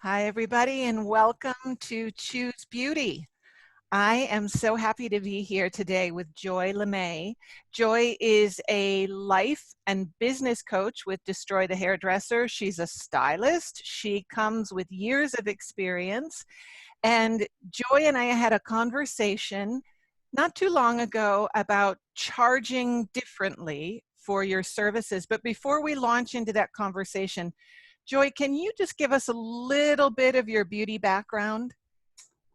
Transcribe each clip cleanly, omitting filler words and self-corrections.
Hi, everybody, and welcome to Choose Beauty. I am so happy to be here today with Joy LeMay. Joy is a life and business coach with Destroy the Hairdresser. She's a stylist. She comes with years of experience. And Joy and I had a conversation not too long ago about charging differently for your services. But before we launch into that conversation, Joy, can you just give us a little bit of your beauty background?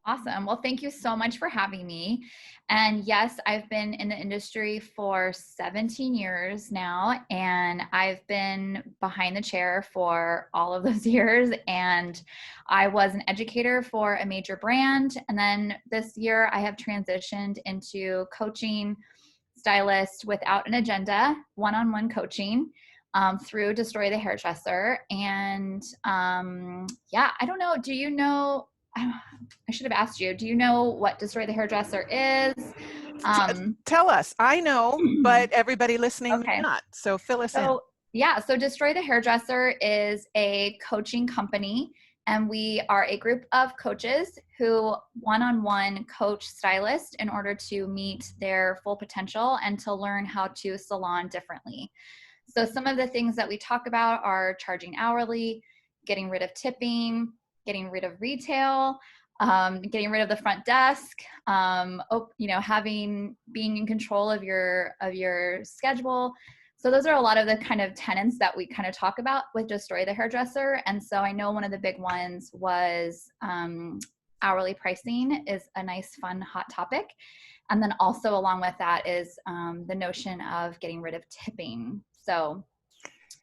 Awesome. Well, thank you so much for having me. And yes, I've been in the industry for 17 years now, and I've been behind the chair for all of those years. And I was an educator for a major brand. And then this year I have transitioned into coaching stylists without an agenda, one-on-one coaching. Through Destroy the Hairdresser. And yeah, I don't know. Do you know? I should have asked you. Do you know what Destroy the Hairdresser is? Tell us. I know, but everybody listening may Okay. not. So fill us in. So yeah, so Destroy the Hairdresser is a coaching company, and we are a group of coaches who one-on-one coach stylists in order to meet their full potential and to learn how to salon differently. So some of the things that we talk about are charging hourly, getting rid of tipping, getting rid of retail, getting rid of the front desk, being in control of your schedule. So those are a lot of the kind of tenets that we kind of talk about with Destroy the Hairdresser. And so I know one of the big ones was hourly pricing is a nice, fun, hot topic. And then also along with that is the notion of getting rid of tipping. So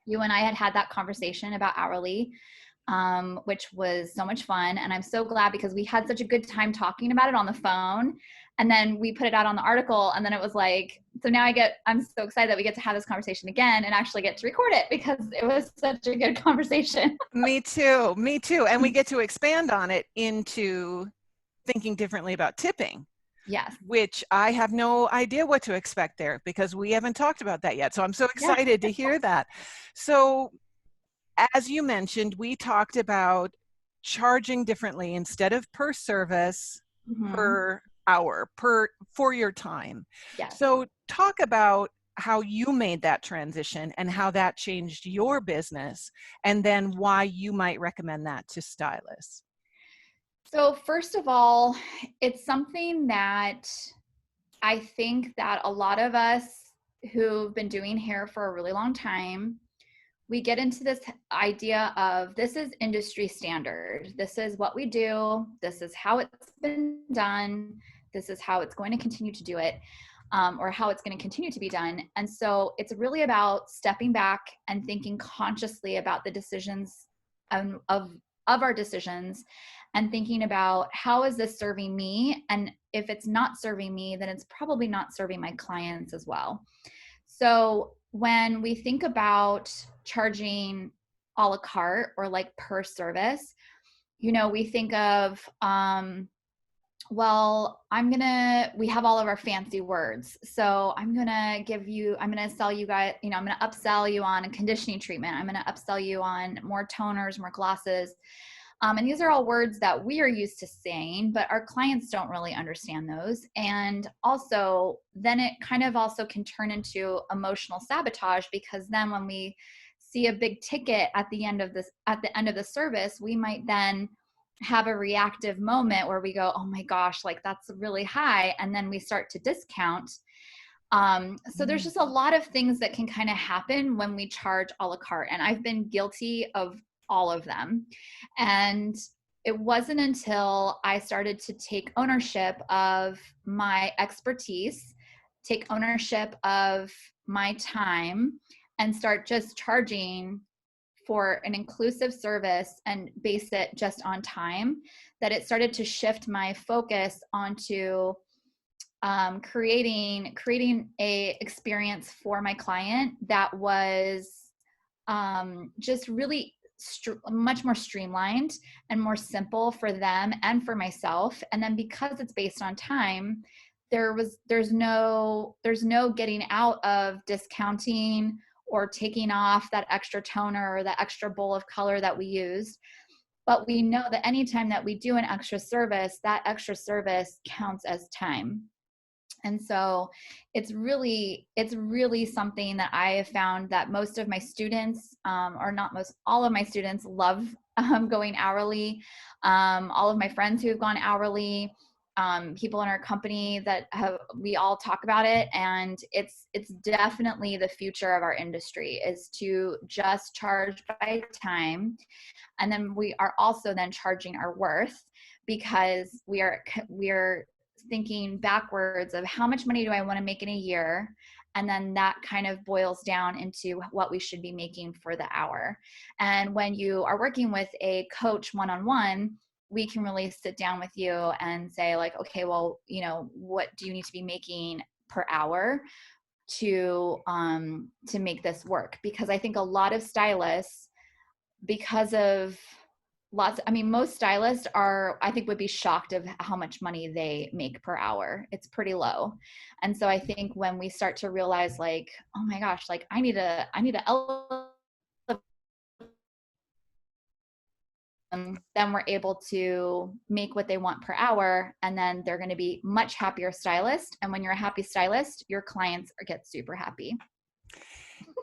you and I had that conversation about hourly, which was so much fun. And I'm so glad because we had such a good time talking about it on the phone. And then we put it out on the article. And then it was like, so now I'm so excited that we get to have this conversation again and actually get to record it because it was such a good conversation. Me too. Me too. And we get to expand on it into thinking differently about tipping. Yes. Which I have no idea what to expect there because we haven't talked about that yet. So I'm so excited to hear that. So as you mentioned, we talked about charging differently instead of per service, per hour, for your time. Yes. So talk about how you made that transition and how that changed your business, and then why you might recommend that to stylists. So first of all, it's something that I think that a lot of us who've been doing hair for a really long time, we get into this idea of this is industry standard. This is what we do. This is how it's been done. This is how it's going to continue to do it, or how it's going to continue to be done. And so it's really about stepping back and thinking consciously about the decisions of our decisions and thinking about how is this serving me? And if it's not serving me, then it's probably not serving my clients as well. So when we think about charging a la carte or like per service, we think of, we have all of our fancy words. So I'm going to sell you guys, I'm going to upsell you on a conditioning treatment. I'm going to upsell you on more toners, more glosses. And these are all words that we are used to saying, but our clients don't really understand those. And also, then it kind of also can turn into emotional sabotage because then when we see a big ticket at the end of the service, we might then have a reactive moment where we go, oh my gosh, like that's really high. And then we start to discount. So there's just a lot of things that can kind of happen when we charge a la carte. And I've been guilty of all of them. And it wasn't until I started to take ownership of my expertise, take ownership of my time, and start just charging for an inclusive service and base it just on time, that it started to shift my focus onto creating a experience for my client that was just really much more streamlined and more simple for them and for myself. And then because it's based on time, there's no getting out of discounting or taking off that extra toner or that extra bowl of color that we used. But we know that anytime that we do an extra service, that extra service counts as time. And so it's really something that I have found that most of my students, or not most, all of my students love going hourly. All of my friends who have gone hourly, people in our company that have, we all talk about it, and it's definitely the future of our industry, is to just charge by time. And then we are also then charging our worth, because we are thinking backwards of how much money do I want to make in a year, and then that kind of boils down into what we should be making for the hour. And when you are working with a coach one-on-one, we can really sit down with you and say like, okay, well, you know, what do you need to be making per hour to make this work? Because I think a lot of stylists, because of most stylists are, I think, would be shocked of how much money they make per hour. It's pretty low. And so I think when we start to realize like, oh my gosh, like I need to elevate, then we're able to make what they want per hour, and then they're going to be much happier stylist. And when you're a happy stylist, your clients get super happy.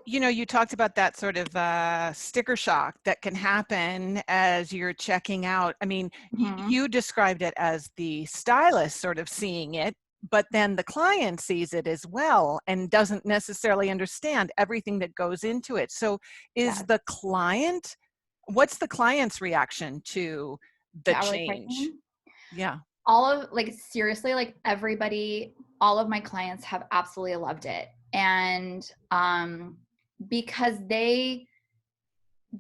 You know, you talked about that sort of sticker shock that can happen as you're checking out. I mean, you described it as the stylist sort of seeing it, but then the client sees it as well and doesn't necessarily understand everything that goes into it. So is the client, what's the client's reaction to the change? Yeah. All of, like, seriously, like everybody, all of my clients have absolutely loved it. And because they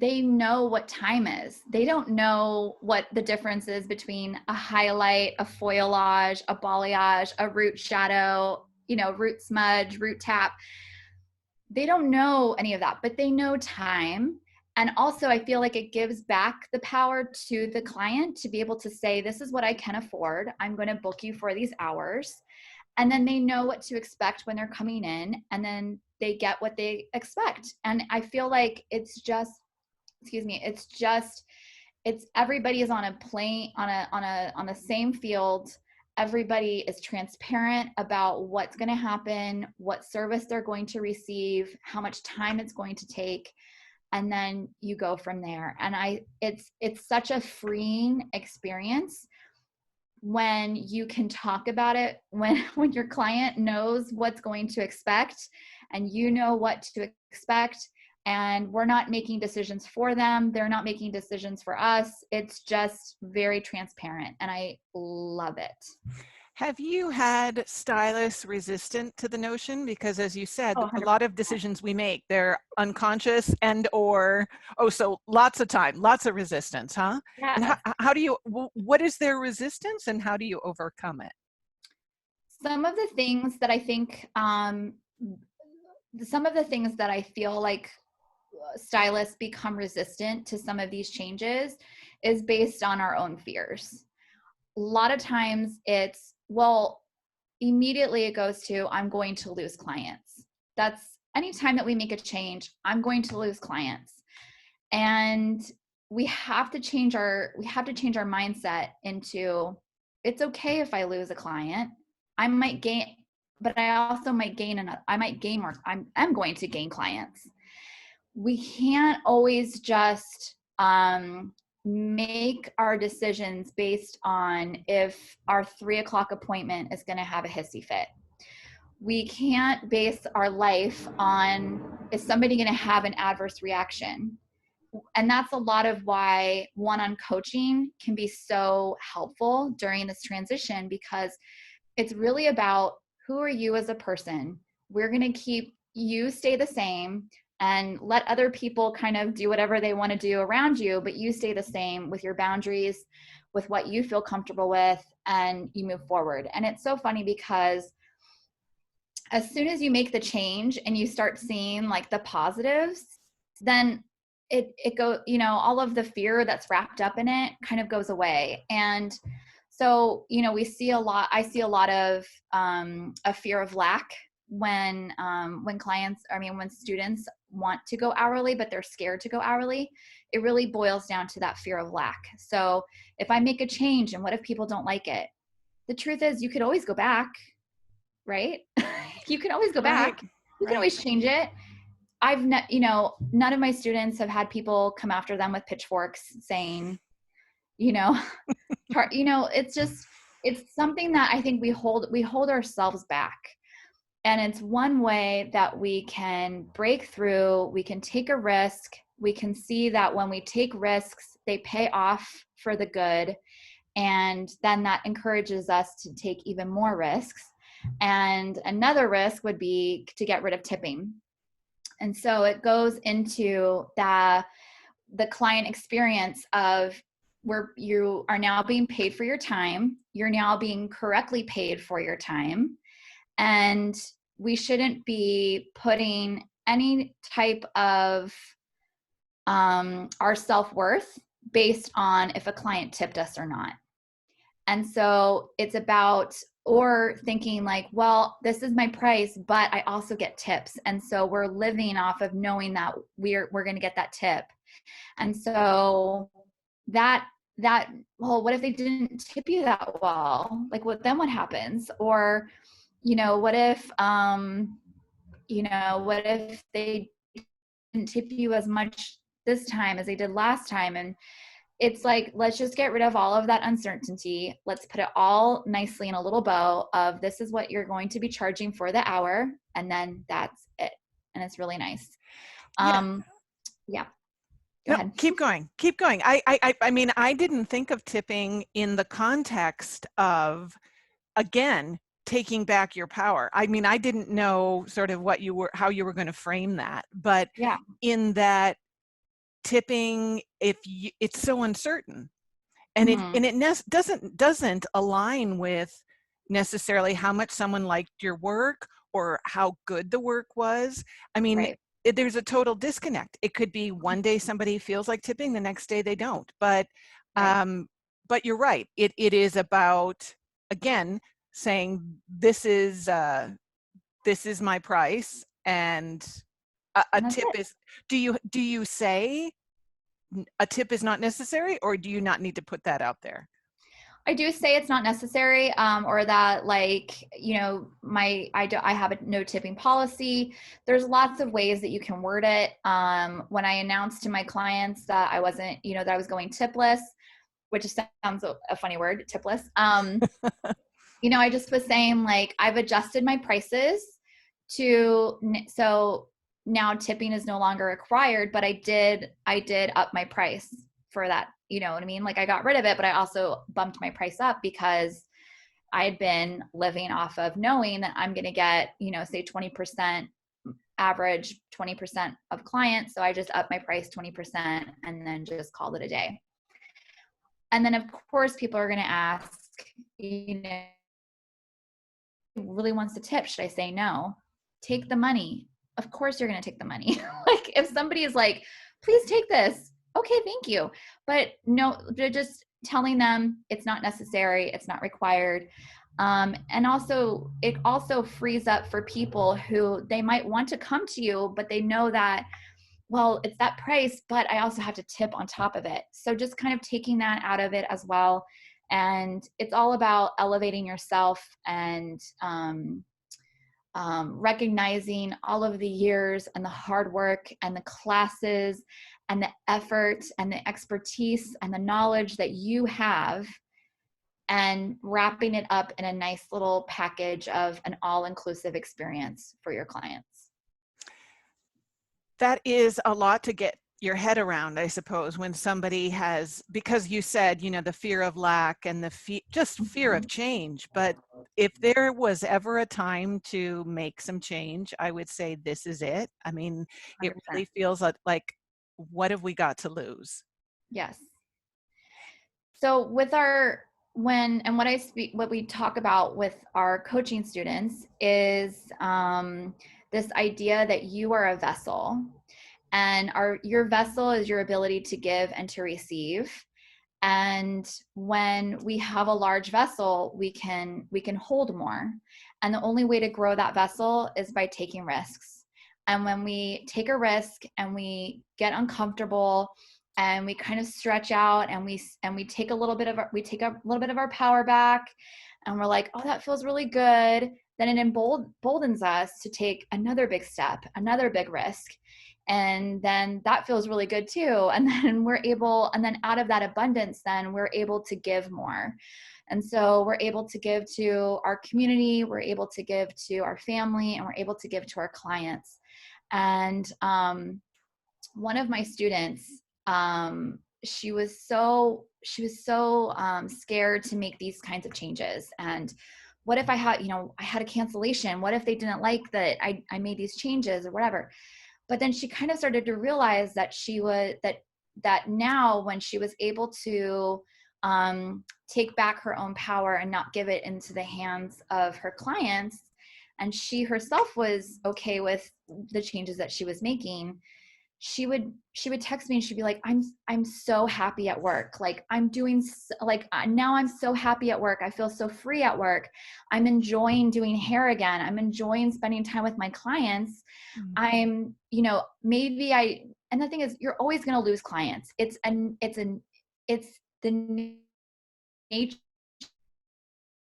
know what time is. They don't know what the difference is between a highlight, a foliage, a balayage, a root shadow, you know, root smudge, root tap. They don't know any of that, but they know time. And also I feel like it gives back the power to the client to be able to say, this is what I can afford. I'm going to book you for these hours. And then they know what to expect when they're coming in, and then they get what they expect. And I feel like it's just, it's everybody is on a plane, on the same field. Everybody is transparent about what's going to happen, what service they're going to receive, how much time it's going to take, and then you go from there. And it's such a freeing experience when you can talk about it, when your client knows what's going to expect and you know what to expect, and we're not making decisions for them, they're not making decisions for us. It's just very transparent, and I love it. Have you had stylists resistant to the notion? Because as you said, Oh, a lot of decisions we make, they're unconscious so lots of time, lots of resistance, huh? yeah. And how do you, what is their resistance and how do you overcome it? Some of the things that I think, some of the things that I feel like stylists become resistant to some of these changes is based on our own fears. A lot of times it's, well, immediately it goes to, I'm going to lose clients. That's anytime that we make a change, I'm going to lose clients. And we have to change our mindset into, it's okay if I lose a client. I might gain, but I also might gain another, I might gain more. I'm going to gain clients. We can't always just make our decisions based on if our 3 o'clock appointment is going to have a hissy fit. We can't base our life on, is somebody going to have an adverse reaction? And that's a lot of why one-on coaching can be so helpful during this transition, because it's really about, who are you as a person? We're going to keep you stay the same and let other people kind of do whatever they want to do around you, but you stay the same with your boundaries, with what you feel comfortable with, and you move forward. And it's so funny because as soon as you make the change and you start seeing like the positives, then it go, you know, all of the fear that's wrapped up in it kind of goes away. And so, you know, I see a lot of a fear of lack when students want to go hourly, but they're scared to go hourly. It really boils down to that fear of lack. So if I make a change and what if people don't like it? The truth is you could always go back, right? You can always go Right, back. You can right. always change it. None of my students have had people come after them with pitchforks saying, you know, it's something that I think we hold ourselves back. And it's one way that we can break through, we can take a risk, we can see that when we take risks, they pay off for the good. And then that encourages us to take even more risks. And another risk would be to get rid of tipping. And so it goes into the client experience of where you are now being paid for your time. You're now being correctly paid for your time. And we shouldn't be putting any type of our self-worth based on if a client tipped us or not. And so it's about, or thinking like, well, this is my price, but I also get tips. And so we're living off of knowing that we're going to get that tip. And so well, what if they didn't tip you that well? Like what happens? Or, what if, what if they didn't tip you as much this time as they did last time? And it's like, let's just get rid of all of that uncertainty. Let's put it all nicely in a little bow of this is what you're going to be charging for the hour. And then that's it. And it's really nice. Yeah. Yeah. Go No, ahead. keep going. Keep going. I mean, I didn't think of tipping in the context of, again, taking back your power. I mean, I didn't know sort of how you were going to frame that, but Yeah. in that tipping, it's so uncertain, and Mm-hmm. it doesn't align with necessarily how much someone liked your work or how good the work was. I mean, Right. there's a total disconnect. It could be one day somebody feels like tipping, the next day they don't. Right. But you're right. It is about, again, saying this is my price, and a And that's tip it. is. Do you say a tip is not necessary, or do you not need to put that out there? I do say it's not necessary, or that like, I have a no tipping policy. There's lots of ways that you can word it. When I announced to my clients that I wasn't, that I was going tipless, which sounds a funny word, tipless. I just was saying like, I've adjusted my prices so now tipping is no longer required, but I did up my price for that. You know what I mean? Like I got rid of it, but I also bumped my price up because I had been living off of knowing that I'm going to get, say 20% average, 20% of clients. So I just upped my price 20% and then just called it a day. And then of course people are going to ask, really wants to tip, should I say no? Take the money. Of course you're going to take the money. Like if somebody is like, please take this. Okay, thank you. But no, they're just telling them it's not necessary. It's not required. And also it also frees up for people who they might want to come to you, but they know that, well, it's that price, but I also have to tip on top of it. So just kind of taking that out of it as well. And it's all about elevating yourself and recognizing all of the years and the hard work and the classes and the effort and the expertise and the knowledge that you have, and wrapping it up in a nice little package of an all-inclusive experience for your clients. That is a lot to get your head around, I suppose, when somebody has, because you said, the fear of lack and the just fear of change. But if there was ever a time to make some change, I would say this is it. I mean, it 100%. really feels like, what have we got to lose? Yes. So with what we talk about with our coaching students is this idea that you are a vessel, and your vessel is your ability to give and to receive. And when we have a large vessel, we can hold more. And the only way to grow that vessel is by taking risks. And when we take a risk and we get uncomfortable and we kind of stretch out and we take a little bit of our power back, and we're like, oh, that feels really good, then it emboldens us to take another big step, another big risk. And then that feels really good too. And then out of that abundance, then we're able to give more. And so we're able to give to our community, we're able to give to our family, and we're able to give to our clients. And one of my students, she was so scared to make these kinds of changes. And what if I had a cancellation? What if they didn't like that I made these changes or whatever? But then she kind of started to realize that that now, when she was able to take back her own power and not give it into the hands of her clients, and she herself was okay with the changes that she was making, she would text me and she'd be like, I'm so happy at work. Like now I'm so happy at work. I feel so free at work. I'm enjoying doing hair again. I'm enjoying spending time with my clients. And the thing is, you're always going to lose clients. It's the nature.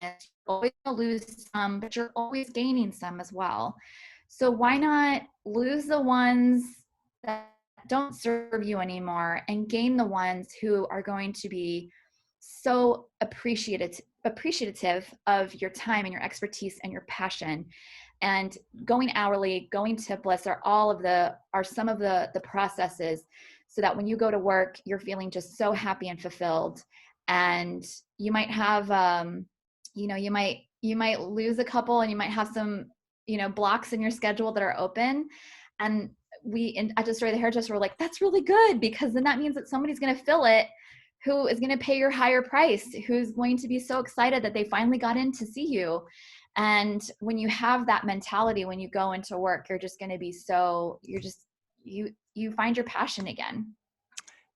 You're always going to lose some, but you're always gaining some as well. So why not lose the ones that don't serve you anymore and gain the ones who are going to be so appreciative of your time and your expertise and your passion. And going hourly, going tipless are some of the processes, so that when you go to work, you're feeling just so happy and fulfilled. And you might have you might lose a couple, and you might have some blocks in your schedule that are open. And at Destroy the Hairdresser, we're like, that's really good, because then that means that somebody's going to fill it, who is going to pay your higher price, who's going to be so excited that they finally got in to see you. And when you have that mentality, when you go into work, you're just going to be you find your passion again.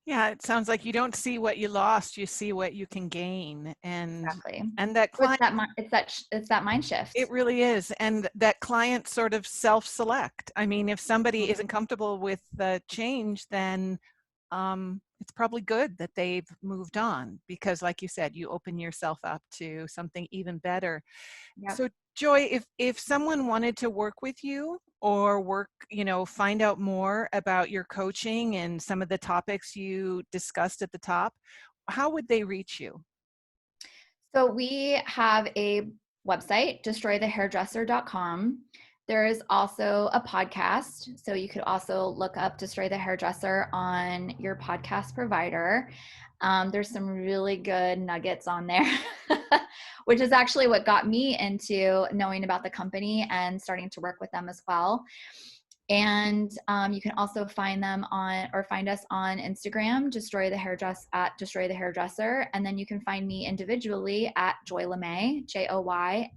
Yeah, it sounds like you don't see what you lost, you see what you can gain. Exactly. And that So client, it's that mind shift. it really is. And that client sort of self-select. I mean, if somebody isn't comfortable with the change, then it's probably good that they've moved on, because like you said, you open yourself up to something even better. Yep. So Joy, if someone wanted to work with you or find out more about your coaching and some of the topics you discussed at the top, how would they reach you? So we have a website, destroythehairdresser.com. There is also a podcast. So you could also look up Destroy the Hairdresser on your podcast provider. There's some really good nuggets on there, which is actually what got me into knowing about the company and starting to work with them as well. And you can also find us on Instagram, Destroy the Hairdresser. And then you can find me individually at Joy LeMay, JoyLamay.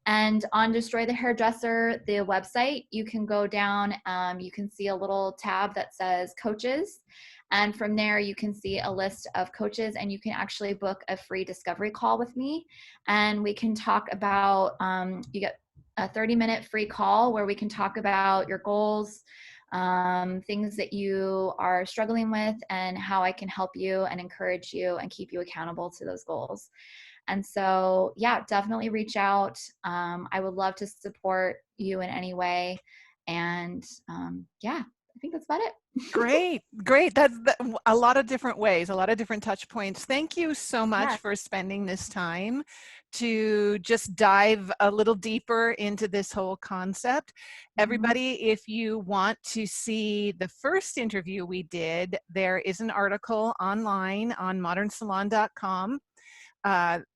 And on Destroy the Hairdresser, the website, you can go down, you can see a little tab that says coaches. And from there, you can see a list of coaches, and you can actually book a free discovery call with me. And we can talk about, you get a 30-minute free call where we can talk about your goals, things that you are struggling with, and how I can help you and encourage you and keep you accountable to those goals. And so, yeah, definitely reach out. I would love to support you in any way. And yeah, I think that's about it. Great. That's a lot of different ways, a lot of different touch points. Thank you so much Yeah. for spending this time to just dive a little deeper into this whole concept. Everybody, if you want to see the first interview we did, there is an article online on modernsalon.com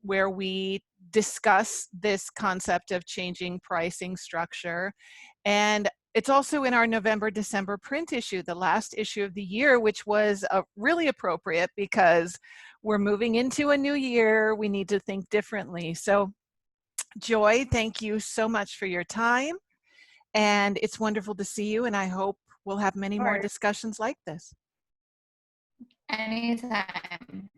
where we discuss this concept of changing pricing structure. And it's also in our November-December print issue, the last issue of the year, which was really appropriate because we're moving into a new year. We need to think differently. So Joy, thank you so much for your time. And it's wonderful to see you. And I hope we'll have many more discussions like this. Anytime.